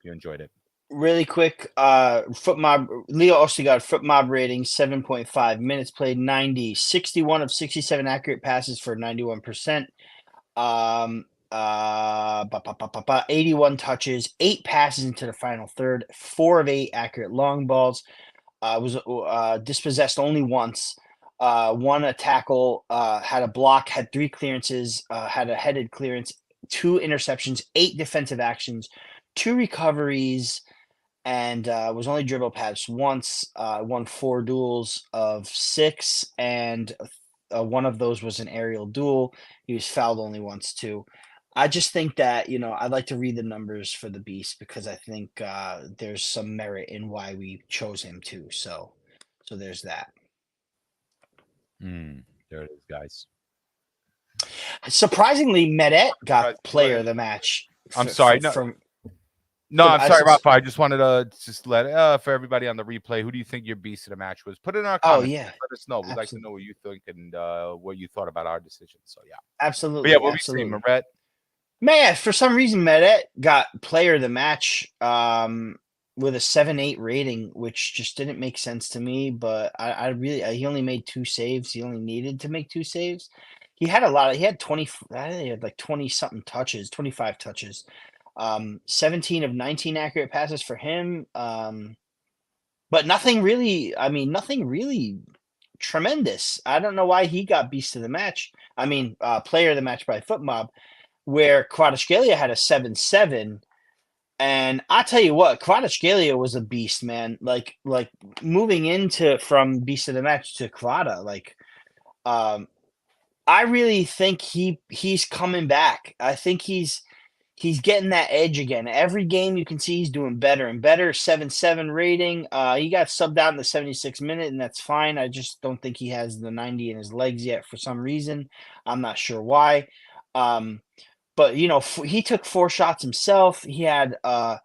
you enjoyed it. Really quick, FootMob Leo Ostigard FootMob rating 7.5 minutes played 90, 61 of 67 accurate passes for 91%. 81 touches, 8 passes into the final third, 4 of 8 accurate long balls. Was dispossessed only once. Won a tackle, had a block, had 3 clearances, had a headed clearance, 2 interceptions, 8 defensive actions, 2 recoveries, and was only dribble past once. Won 4 duels of 6, and one of those was an aerial duel. He was fouled only once too. I just think that, I'd like to read the numbers for the Beast because I think there's some merit in why we chose him too. So there's that. There it is, guys. Surprisingly, Medet got player of the match. I'm sorry. No, I'm sorry, Rafa. I just wanted to just let for everybody on the replay. Who do you think your beast of the match was? Put it in our comments. Oh yeah, let us know. We'd absolutely. like to know what you think and what you thought about our decision. So yeah, absolutely. But yeah, what we say, Meret? Man, for some reason, Medet got player of the match with a 7.8 rating, which just didn't make sense to me. But I really, he only made 2 saves. He only needed to make 2 saves. He had a lot of, he had 20, I think he had like 20 something touches, 25 touches. 17 of 19 accurate passes for him. But nothing really, nothing really tremendous. I don't know why he got beast of the match. Player of the match by FootMob, where Kvaratskhelia had a 7.7. And I tell you what, Kvaratskhelia was a beast, man. Like moving into from beast of the match to Kvara, I really think he's coming back. I think he's getting that edge again. Every game you can see he's doing better and better. 7.7 rating. He got subbed out in the 76th minute, and that's fine. I just don't think he has the 90 in his legs yet for some reason. I'm not sure why. But he took 4 shots himself. He had a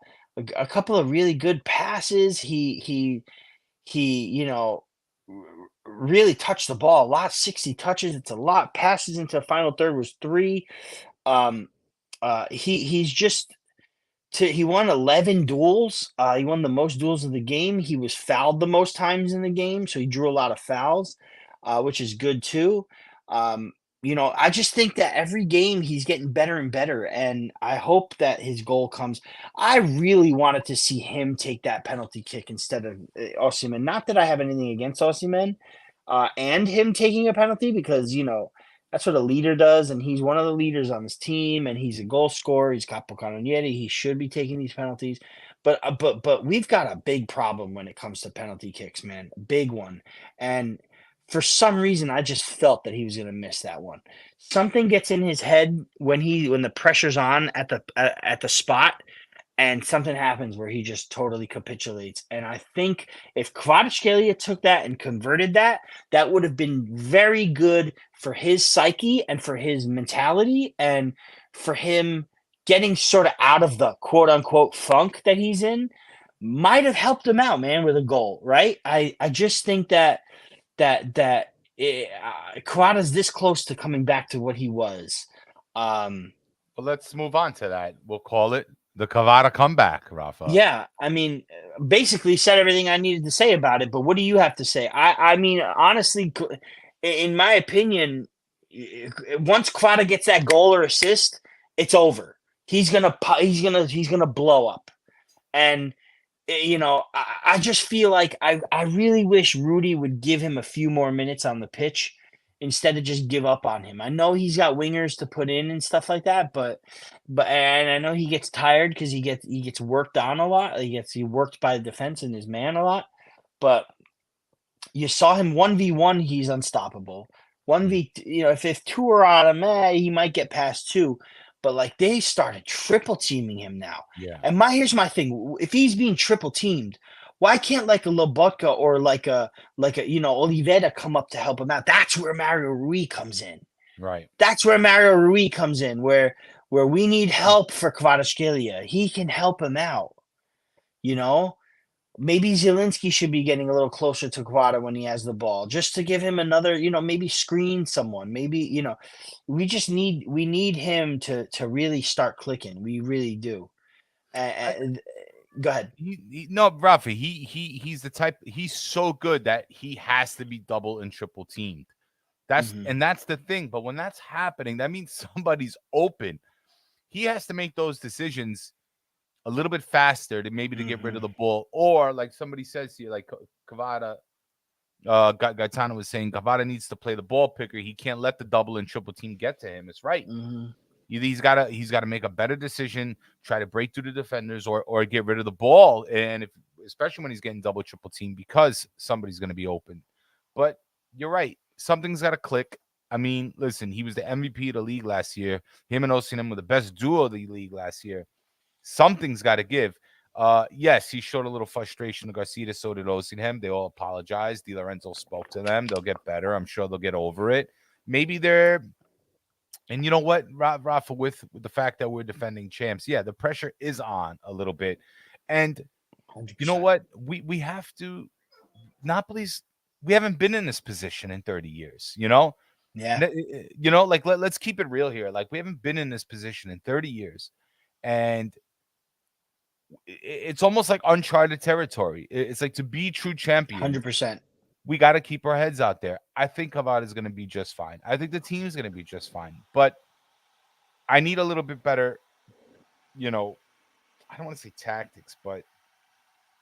couple of really good passes. He really touched the ball a lot. 60 touches. It's a lot. Passes into the final third was 3. He's just he won 11 duels. He won the most duels of the game. He was fouled the most times in the game, so he drew a lot of fouls, which is good too. I just think that every game he's getting better and better, and I hope that his goal comes. I really wanted to see him take that penalty kick instead of Osimhen. Not that I have anything against Osimhen and him taking a penalty because that's what a leader does, and he's one of the leaders on this team, and he's a goal scorer. He's capocannoniere. He should be taking these penalties, but we've got a big problem when it comes to penalty kicks, man. Big one, and for some reason, I just felt that he was going to miss that one. Something gets in his head when the pressure's on at the spot, and something happens where he just totally capitulates. And I think if Kvaratskhelia took that and converted that, that would have been very good for his psyche and for his mentality and for him getting sort of out of the quote unquote funk that he's in. Might have helped him out, man, with a goal, right? I just think that Kawada's this close to coming back to what he was. Well, let's move on to that. We'll call it the Kvara comeback, Rafa. Yeah, basically said everything I needed to say about it. But what do you have to say? Honestly, in my opinion, once Kvara gets that goal or assist, it's over. He's gonna blow up, and I just feel like I really wish Rudy would give him a few more minutes on the pitch instead of just give up on him. I know he's got wingers to put in and stuff like that, but and I know he gets tired because he gets worked on a lot. He worked by the defense and his man a lot, but you saw him 1v1, he's unstoppable. 1v, if 2 are on him, he might get past 2. But they started triple teaming him now. Yeah. And here's my thing: if he's being triple teamed, why can't a Lobotka or a Oliveira come up to help him out? That's where Mario Rui comes in. Right. That's where Mario Rui comes in, where we need help for Kvaratskhelia. He can help him out. Maybe Zielinski should be getting a little closer to Kvara when he has the ball, just to give him another, maybe screen someone. Maybe, we need him to really start clicking. We really do. Go ahead. No, Rafi, he's the type. He's so good that he has to be double and triple teamed. That's the thing. But when that's happening, that means somebody's open. He has to make those decisions a little bit faster to get rid of the ball, or like somebody says here, like Cavada, Gaetano was saying Cavada needs to play the ball picker. He can't let the double and triple team get to him. It's right. Mhm. He's gotta make a better decision, try to break through the defenders or get rid of the ball. And if especially when he's getting double triple team because somebody's gonna be open. But you're right. Something's gotta click. I mean, listen, he was the MVP of the league last year. Him and Osimhen were the best duo of the league last year. Something's got to give. Yes, he showed a little frustration to Garcia, so did Osimhen. They all apologized. Di Lorenzo spoke to them. They'll get better. I'm sure they'll get over it. Maybe they're, and you know what, Rafa, with the fact that we're defending champs, yeah, the pressure is on a little bit. And 100%. you know what? We have to, Napoli's, we haven't been in this position in 30 years, you know? Yeah. You know, like let's keep it real here. Like we haven't been in this position in 30 years. And it's almost like uncharted territory. It's like to be true champions, 100%. we got to keep our heads out there. I think Cavada is going to be just fine. I think the team is going to be just fine. But I need a little bit better, you know, I don't want to say tactics, but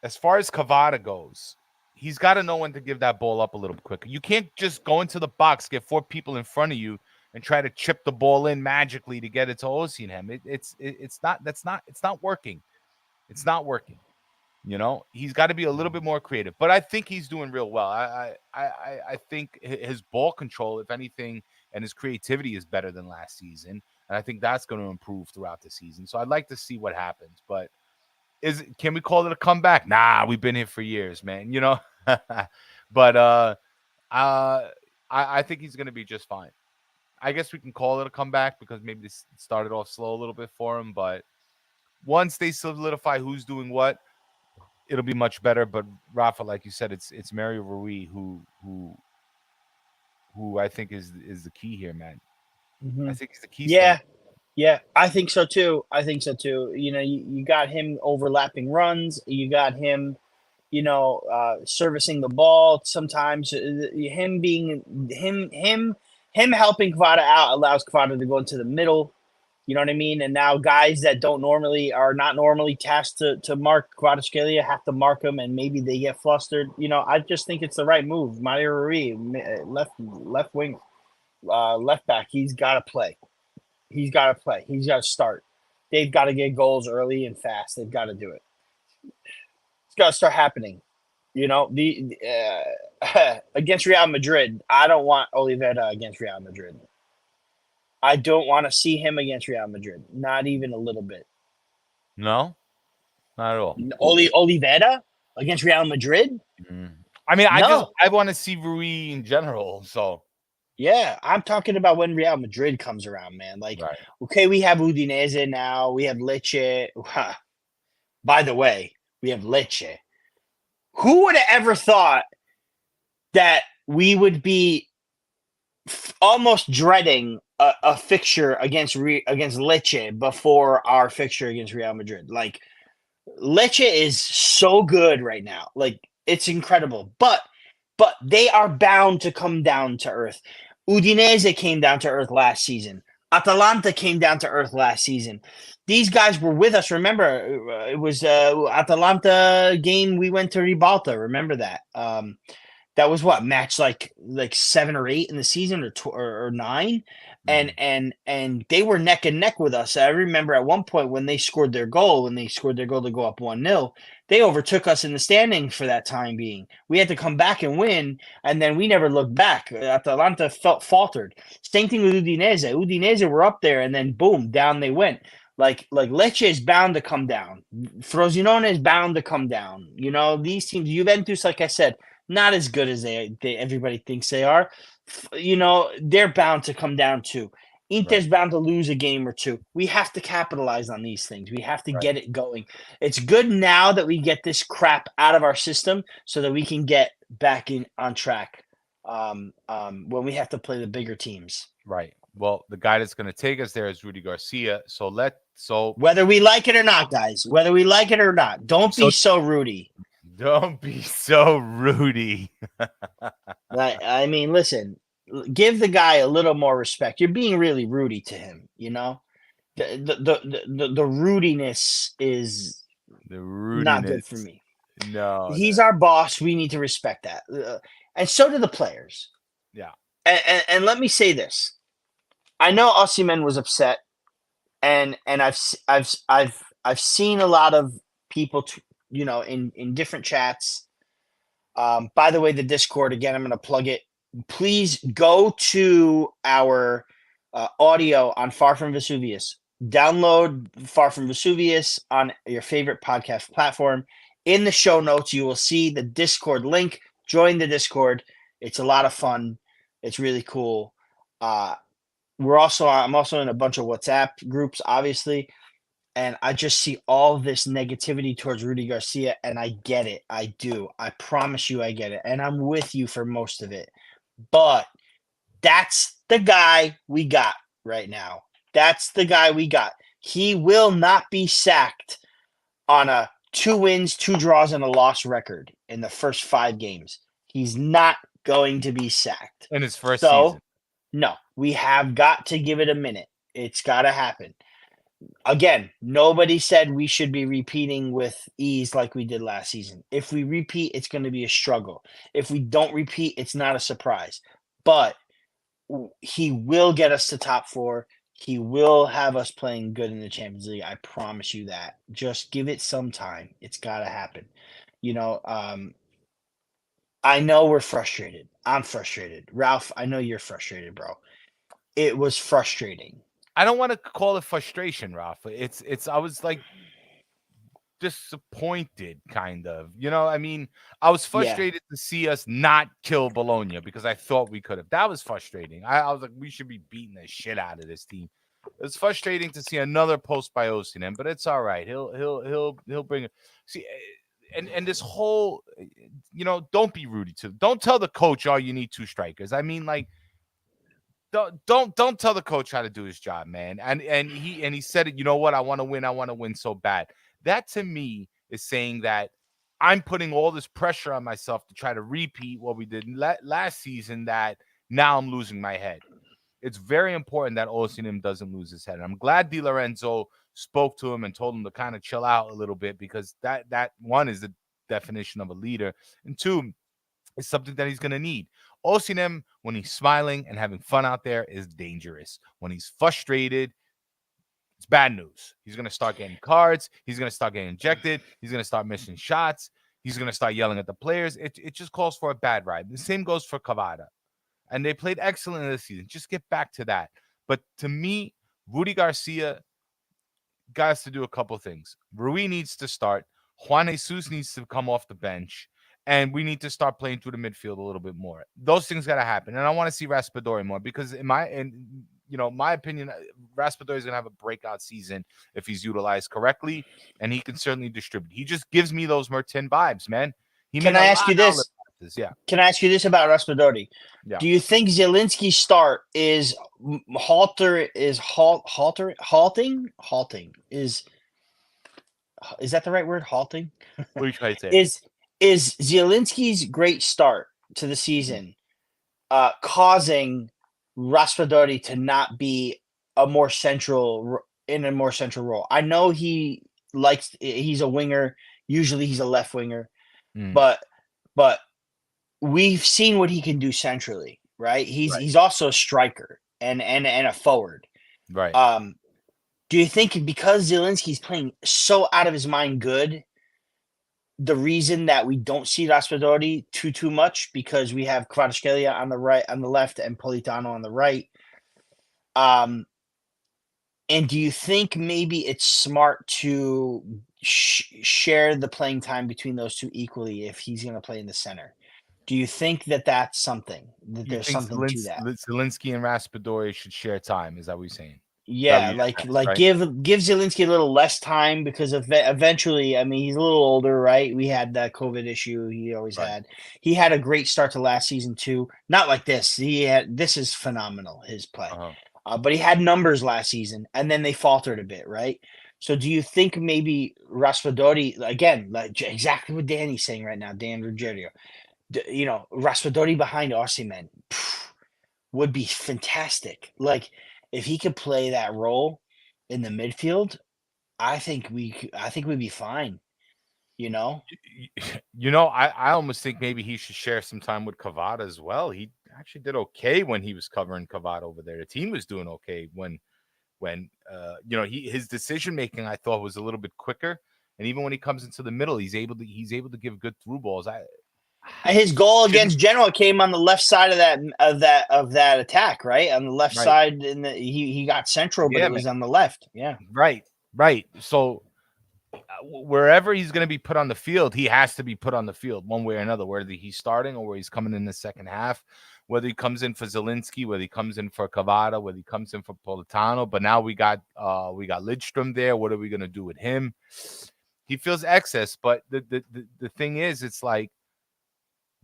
as far as Cavada goes, he's got to know when to give that ball up a little quicker. You can't just go into the box, get 4 people in front of you, and try to chip the ball in magically to get it to Osimhen. It's not working. It's not working. You know, he's got to be a little bit more creative. But I think he's doing real well. I think his ball control, if anything, and his creativity is better than last season. And I think that's going to improve throughout the season. So I'd like to see what happens. But can we call it a comeback? Nah, we've been here for years, man. You know, but I think he's going to be just fine. I guess we can call it a comeback because maybe this started off slow a little bit for him. But once they solidify who's doing what, it'll be much better. But Rafa, like you said, it's Mario Rui who I think is the key here, man. Mm-hmm. I think he's the key. Yeah, I think so too. You know, you got him overlapping runs. You got him, you know, servicing the ball. Sometimes him helping Kvara out allows Kvara to go into the middle. You know what I mean? And now guys that are not normally tasked to mark Kvaratskhelia have to mark him, and maybe they get flustered. You know, I just think it's the right move. Mario Rui, left wing, left back. He's got to play. He's got to play. He's got to start. They've got to get goals early and fast. They've got to do it. It's got to start happening. You know, against Real Madrid, I don't want Oliveira against Real Madrid. I don't want to see him against Real Madrid. Not even a little bit. No, not at all. Oliveira against Real Madrid? I mean, I want to see Rui in general. So yeah, I'm talking about when Real Madrid comes around, man. Like, right. Okay, we have Udinese now. We have Lecce. By the way, we have Lecce. Who would have ever thought that we would be almost dreading a fixture against Lecce before our fixture against Real Madrid? Like, Lecce is so good right now. Like, it's incredible. But they are bound to come down to earth. Udinese came down to earth last season. Atalanta came down to earth last season. These guys were with us. Remember, it was Atalanta game. We went to Ribalta. Remember that? That was what, match like 7 or 8 in the season, or 9, and they were neck and neck with us. I remember at one point when they scored their goal to go up 1-0. They overtook us in the standings for that time being. We had to come back and win, and then we never looked back. Atalanta faltered. Same thing with Udinese. Udinese were up there, and then boom, down they went. Like Lecce is bound to come down. Frosinone is bound to come down. You know, these teams, Juventus, like I said, not as good as they everybody thinks they are. You know, they're bound to come down too. Inter's bound to lose a game or two. We have to capitalize on these things. We have to get it going. It's good now that we get this crap out of our system so that we can get back on track when we have to play the bigger teams. Right. Well, the guy that's going to take us there is Rudy Garcia. So whether we like it or not, guys, don't be so Rudy. Don't be so Rudy. I mean, listen, give the guy a little more respect. You're being really Rudy to him, you know? The Rudiness is not good for me. No, He's our boss. We need to respect that, and so do the players. yeah. And let me say this: I know Osimhen was upset, and I've seen a lot of people, in different chats. By the way, the Discord again, I'm going to plug it. Please go to our audio on Far From Vesuvius. Download Far From Vesuvius on your favorite podcast platform. In the show notes, you will see the Discord link. Join the Discord. It's a lot of fun. It's really cool. I'm also in a bunch of WhatsApp groups, obviously, and I just see all this negativity towards Rudy Garcia, and I get it. I do. I promise you, I get it, and I'm with you for most of it. But that's the guy we got right now. That's the guy we got. He will not be sacked on a 2 wins, 2 draws, and a loss record in the first 5 games. He's not going to be sacked. In his first So, season. no, we have got to give it a minute. It's got to happen. Again, nobody said we should be repeating with ease like we did last season. If we repeat, it's going to be a struggle. If we don't repeat, it's not a surprise. But he will get us to top 4. He will have us playing good in the Champions League. I promise you that. Just give it some time. It's got to happen. I know we're frustrated. I'm frustrated. Ralph, I know you're frustrated, bro. It was frustrating. I don't want to call it frustration, Ralph. I was like disappointed, kind of. I mean, I was frustrated to see us not kill Bologna because I thought we could have. That was frustrating. I was like, we should be beating the shit out of this team. It's frustrating to see another post by Osimhen, but it's all right. He'll bring it. See, and this whole, don't be Rudy too. Don't tell the coach, oh, you need 2 strikers. I mean, like, don't tell the coach how to do his job, man. And he said it. You know what? I want to win. I want to win so bad. That to me is saying that I'm putting all this pressure on myself to try to repeat what we did last season. That now I'm losing my head. It's very important that Osimhen doesn't lose his head. And I'm glad Di Lorenzo spoke to him and told him to kind of chill out a little bit, because that one is the definition of a leader, and 2 is something that he's going to need. Osimhen, when he's smiling and having fun out there, is dangerous. When he's frustrated, it's bad news. He's going to start getting cards. He's going to start getting ejected. He's going to start missing shots. He's going to start yelling at the players. It just calls for a bad ride. The same goes for Cavada. And they played excellent this season. Just get back to that. But to me, Rudy Garcia got to do a couple things. Rui needs to start. Juan Jesus needs to come off the bench. And we need to start playing through the midfield a little bit more. Those things got to happen. And I want to see Raspadori more, because in my opinion, Raspadori is going to have a breakout season if he's utilized correctly, and he can certainly distribute. He just gives me those Mertin vibes, man. Can I ask you this? Yeah. Can I ask you this about Raspadori? Yeah. Do you think Zielinski's start is halting? Is that the right word? Halting? What are you trying to say? Is Zielinski's great start to the season causing Raspadori to not be in a more central role? I know he's a winger. Usually he's a left winger, but we've seen what he can do centrally, right? He's also a striker and a forward. Right. Do you think because Zielinski's playing so out of his mind good, the reason that we don't see Raspadori too much, because we have Kvaratskhelia on the left, and Politano on the right? And do you think maybe it's smart to share the playing time between those 2 equally if he's going to play in the center? Do you think that that's something, that there's something to that? Zielinski and Raspadori should share time. Is that what you're saying? Yeah, give Zielinski a little less time, because eventually, I mean, he's a little older, right? We had that COVID issue he always had. He had a great start to last season too. Not like this. This is phenomenal, his play. But he had numbers last season, and then they faltered a bit, right? So do you think maybe Raspadori, again, like exactly what Danny's saying right now, Dan Ruggiero, Raspadori behind Osimhen would be fantastic. Like, if he could play that role in the midfield, I think we'd be fine. You know? I almost think maybe he should share some time with Cavada as well. He actually did okay when he was covering Cavada over there. The team was doing okay when his decision making I thought was a little bit quicker, and even when he comes into the middle, he's able to give good through balls. His goal against Genoa came on the left side of that attack, right? On the left side, he got central, but it was on the left. Yeah, right. So wherever he's going to be put on the field, he has to be put on the field one way or another, whether he's starting or where he's coming in the second half, whether he comes in for Zielinski, whether he comes in for Cavada, whether he comes in for Politano. But now we got Lidstrom there. What are we going to do with him? He feels excess, but the thing is, it's like,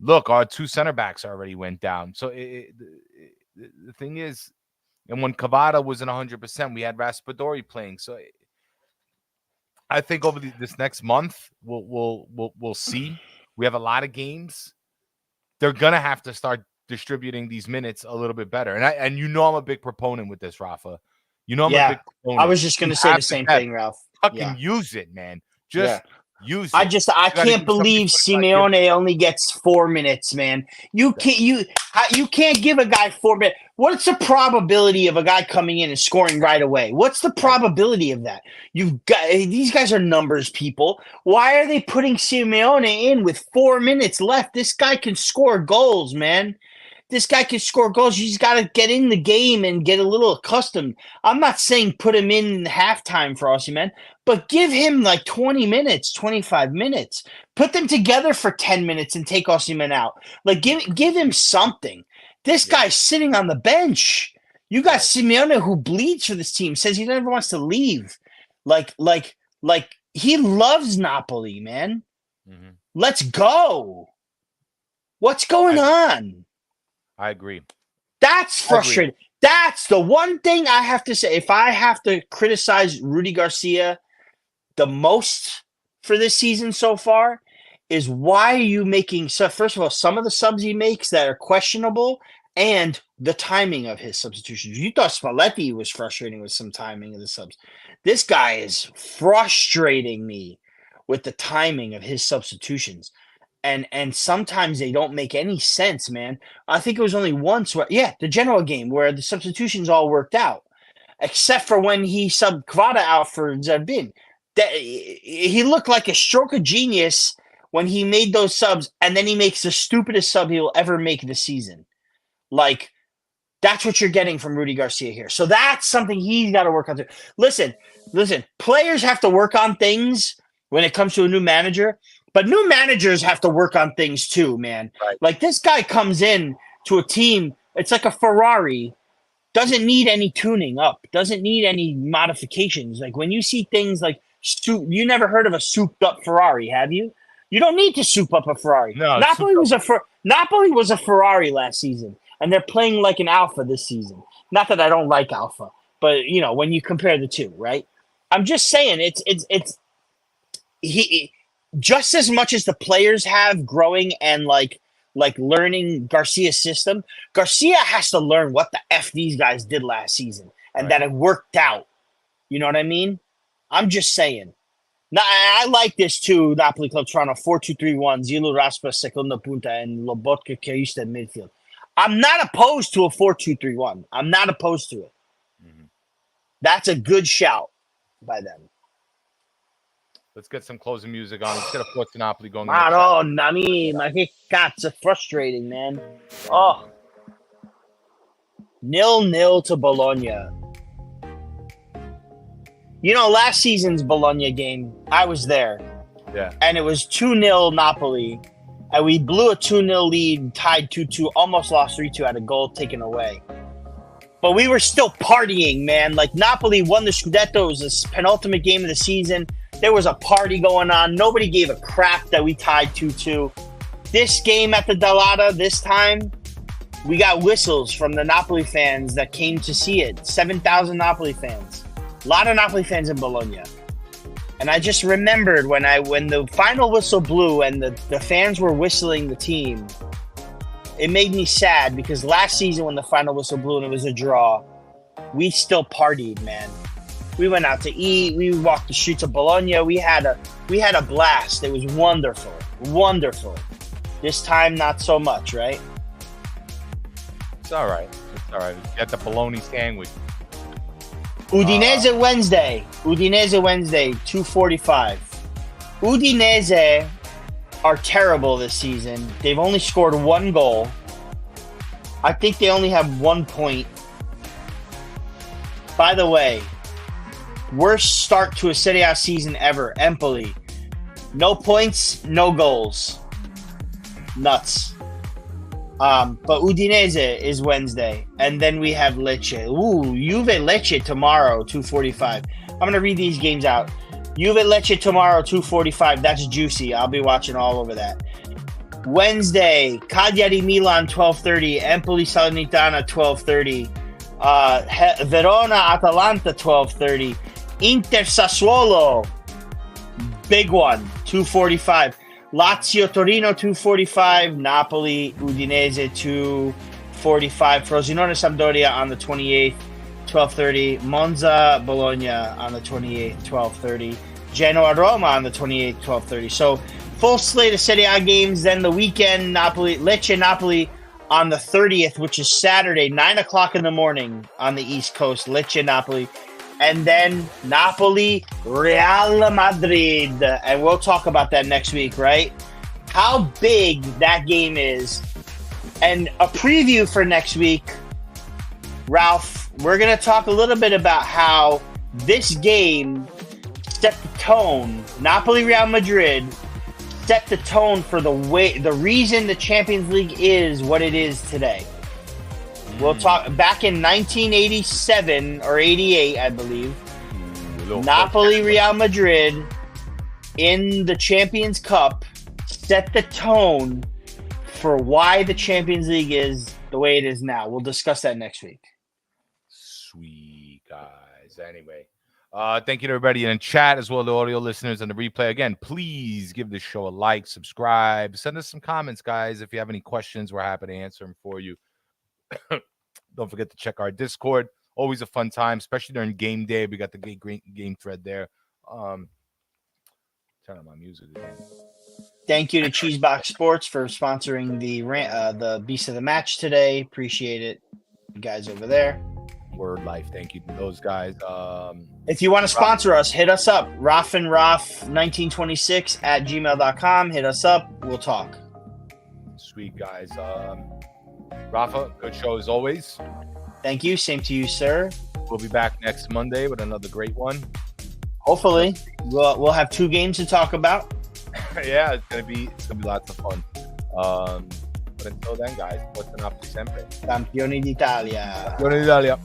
look, our two center backs already went down. So the thing is, and when Cavada wasn't 100%, we had Raspadori playing. So I think over this next month, we'll see. We have a lot of games. They're gonna have to start distributing these minutes a little bit better. And I'm a big proponent with this, Rafa. I'm a big proponent. I was just gonna say the same thing, Ralph. Fucking use it, man. Just use it. I can't believe Simeone only gets 4 minutes, man. You can't give a guy 4 minutes. What's the probability of a guy coming in and scoring right away? What's the probability of that? These guys are numbers people. Why are they putting Simeone in with 4 minutes left? This guy can score goals, man. This guy can score goals. He's got to get in the game and get a little accustomed. I'm not saying put him in halftime for Osimhen, but give him like 20 minutes, 25 minutes. Put them together for 10 minutes and take Osimhen out. Like give him something. This guy's sitting on the bench. You got Simeone who bleeds for this team, says he never wants to leave. Like he loves Napoli, man. Mm-hmm. Let's go. What's going on? I agree. That's frustrating. That's the one thing I have to say. If I have to criticize Rudy Garcia the most for this season so far, is why are you making so? First of all, some of the subs he makes that are questionable, and the timing of his substitutions. You thought Spalletti was frustrating with some timing of the subs. This guy is frustrating me with the timing of his substitutions. And sometimes they don't make any sense, man. I think it was only once the Genoa game where the substitutions all worked out, except for when he subbed Kvara out for Zerbin. He looked like a stroke of genius when he made those subs, and then he makes the stupidest sub he will ever make this season. Like, that's what you're getting from Rudy Garcia here. So that's something he's got to work on too. Listen, players have to work on things when it comes to a new manager. But new managers have to work on things too, man. Right. Like this guy comes in to a team, it's like a Ferrari, doesn't need any tuning up, doesn't need any modifications. Like when you see things like you never heard of a souped up Ferrari, have you? You don't need to soup up a Ferrari. No, Napoli was a Ferrari last season, and they're playing like an Alfa this season. Not that I don't like Alfa, but when you compare the two, right? I'm just saying he just as much as the players have growing and like learning Garcia's system, Garcia has to learn what the F these guys did last season and that it worked out. You know what I mean? I'm just saying. Now, I like this too, Napoli Club Toronto, 4-2-3-1, Zilu Raspa, Seconda Punta, and Lobotka Keista in midfield. I'm not opposed to a 4-2-3-1. I'm not opposed to it. Mm-hmm. That's a good shout by them. Let's get some closing music on. Let's get a Forza Napoli going. Madonna mia, ma che cazzo, frustrating, man. Oh. 0-0 to Bologna. Last season's Bologna game, I was there. Yeah. And it was 2-0 Napoli. And we blew a 2-0 lead, tied 2-2, almost lost 3-2, had a goal taken away. But we were still partying, man. Like, Napoli won the Scudetto. It was the penultimate game of the season. There was a party going on. Nobody gave a crap that we tied 2-2. This game at the Dalata, this time, we got whistles from the Napoli fans that came to see it. 7,000 Napoli fans. A lot of Napoli fans in Bologna. And I just remembered when the final whistle blew and the fans were whistling the team, it made me sad because last season when the final whistle blew and it was a draw, we still partied, man. We went out to eat. We walked the streets of Bologna. We had a blast. It was wonderful. Wonderful. This time, not so much, right? It's all right. It's all right. Get the bologna sandwich. Udinese Wednesday. Udinese Wednesday, 2:45. Udinese are terrible this season. They've only scored 1 goal. I think they only have 1 point. By the way, worst start to a Serie A season ever. Empoli. No points, no goals. Nuts. But Udinese is Wednesday. And then we have Lecce. Ooh, Juve Lecce tomorrow, 2:45. I'm going to read these games out. Juve Lecce tomorrow, 2:45. That's juicy. I'll be watching all over that. Wednesday, Cagliari Milan, 12:30. Empoli Salernitana, 12:30. Verona Atalanta, 12:30. Inter Sassuolo, big one, 2:45. Lazio Torino, 2:45. Napoli Udinese, 2:45. Frosinone Sampdoria on the 28th, 12:30. Monza Bologna on the 28th, 12:30. Genoa Roma on the 28th, 12:30. So full slate of Serie A games. Then the weekend, Lecce Napoli on the 30th, which is Saturday, 9 o'clock in the morning on the East Coast. Lecce Napoli. And then Napoli, Real Madrid. And we'll talk about that next week, right? How big that game is. And a preview for next week, Ralph, we're going to talk a little bit about how this game set the tone. Napoli, Real Madrid set the tone for the reason the Champions League is what it is today. We'll talk back in 1987 or 88, I believe. Napoli, Real Madrid in the Champions Cup set the tone for why the Champions League is the way it is now. We'll discuss that next week. Sweet, guys. Anyway, thank you to everybody in the chat as well as the audio listeners and the replay. Again, please give this show a like, subscribe, send us some comments, guys. If you have any questions, we're happy to answer them for you. Don't forget to check our Discord. Always a fun time, especially during game day. We got the game thread there. Turn on my music again. Thank you to Cheesebox Sports for sponsoring the Beast of the Match today. Appreciate it, you guys over there. Word life. Thank you to those guys. If you want to sponsor us, hit us up. RafandRaf1926 at gmail.com. Hit us up. We'll talk. Sweet, guys. Rafa, good show as always. Thank you. Same to you, sir. We'll be back next Monday with another great one. Hopefully. We'll have 2 games to talk about. Yeah, it's gonna be lots of fun. But until then, guys, what's an up sempre? Campioni d'Italia. Campioni d'Italia.